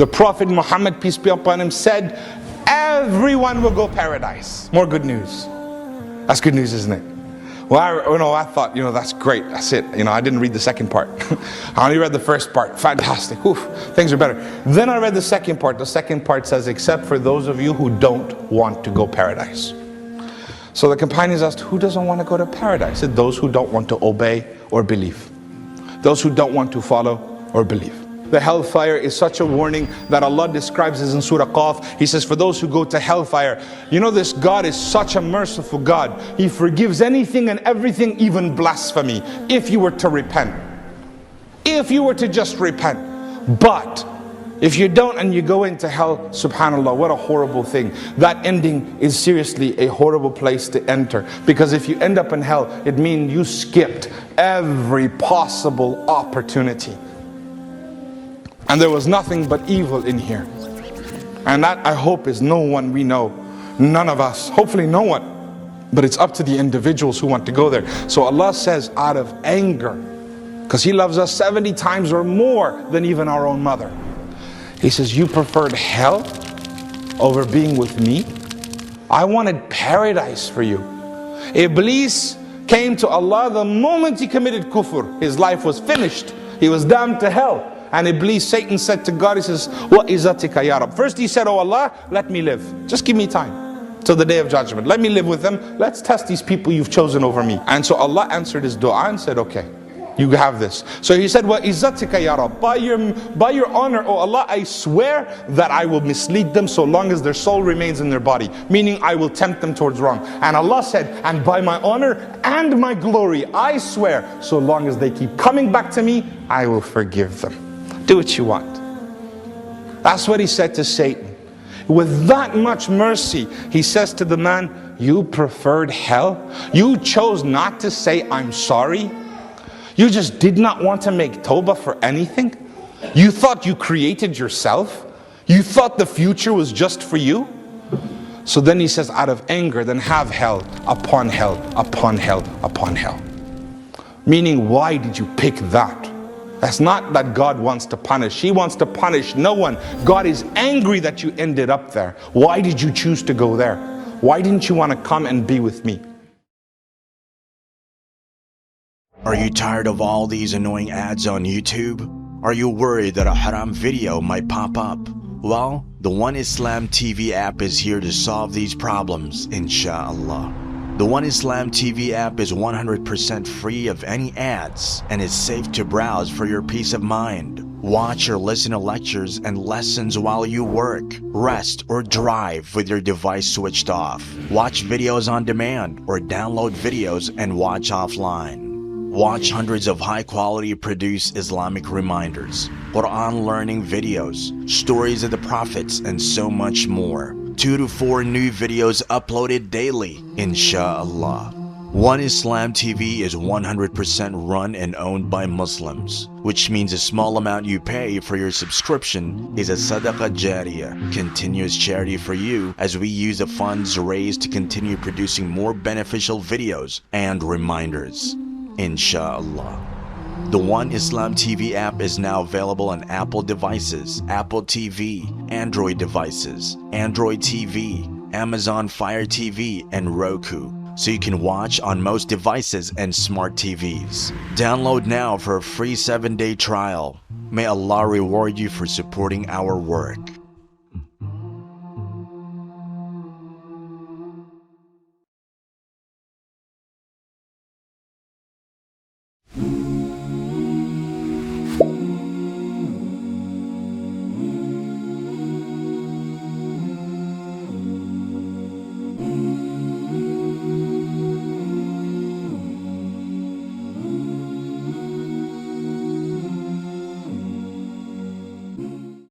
The Prophet Muhammad, peace be upon him, said, everyone will go paradise. More good news. That's good news, isn't it? Well, I thought, that's great. That's it. I didn't read the second part. I only read the first part. Fantastic. Oof, things are better. Then I read the second part. The second part says, except for those of you who don't want to go paradise. So the companions asked, who doesn't want to go to paradise? He said, those who don't want to obey or believe. Those who don't want to follow or believe. The hellfire is such a warning that Allah describes as in Surah Qaf. He says, for those who go to hellfire, this God is such a merciful God. He forgives anything and everything, even blasphemy, if you were to repent. If you were to just repent. But if you don't and you go into hell, subhanAllah, what a horrible thing. That ending is seriously a horrible place to enter. Because if you end up in hell, it means you skipped every possible opportunity. And there was nothing but evil in here. And that, I hope, is no one we know. None of us. Hopefully no one. But it's up to the individuals who want to go there. So Allah says, out of anger, because He loves us 70 times or more than even our own mother. He says, you preferred hell over being with me? I wanted paradise for you. Iblis came to Allah the moment he committed kufr. His life was finished. He was damned to hell. And Iblis, Satan, said to God, he says, "Wa izatika ya Rab." First he said, oh Allah, let me live. Just give me time till the day of judgment. Let me live with them. Let's test these people you've chosen over me. And so Allah answered his dua and said, okay, you have this. So he said, "Wa izatika ya Rab." By your honor, oh Allah, I swear that I will mislead them so long as their soul remains in their body. Meaning I will tempt them towards wrong. And Allah said, and by my honor and my glory, I swear, so long as they keep coming back to me, I will forgive them. Do what you want. That's what he said to Satan. With that much mercy, he says to the man, you preferred hell? You chose not to say, I'm sorry? You just did not want to make tawbah for anything? You thought you created yourself? You thought the future was just for you? So then he says, out of anger, then have hell upon hell, upon hell, upon hell. Meaning, why did you pick that? That's not that God wants to punish. He wants to punish no one. God is angry that you ended up there. Why did you choose to go there? Why didn't you want to come and be with me? Are you tired of all these annoying ads on YouTube? Are you worried that a haram video might pop up? Well, the One Islam TV app is here to solve these problems, inshallah. The One Islam TV app is 100% free of any ads and is safe to browse for your peace of mind. Watch or listen to lectures and lessons while you work, rest, or drive with your device switched off. Watch videos on demand or download videos and watch offline. Watch hundreds of high-quality produced Islamic reminders, Quran learning videos, stories of the prophets, and so much more. 2 to 4 new videos uploaded daily, inshallah. One Islam TV is 100% run and owned by Muslims, which means a small amount you pay for your subscription is a SADAQAH JARIYAH, continuous charity for you, as we use the funds raised to continue producing more beneficial videos and reminders, inshallah. The One Islam TV app is now available on Apple devices, Apple TV, Android devices, Android TV, Amazon Fire TV, and Roku, so you can watch on most devices and smart TVs. Download now for a free 7-day trial. May Allah reward you for supporting our work.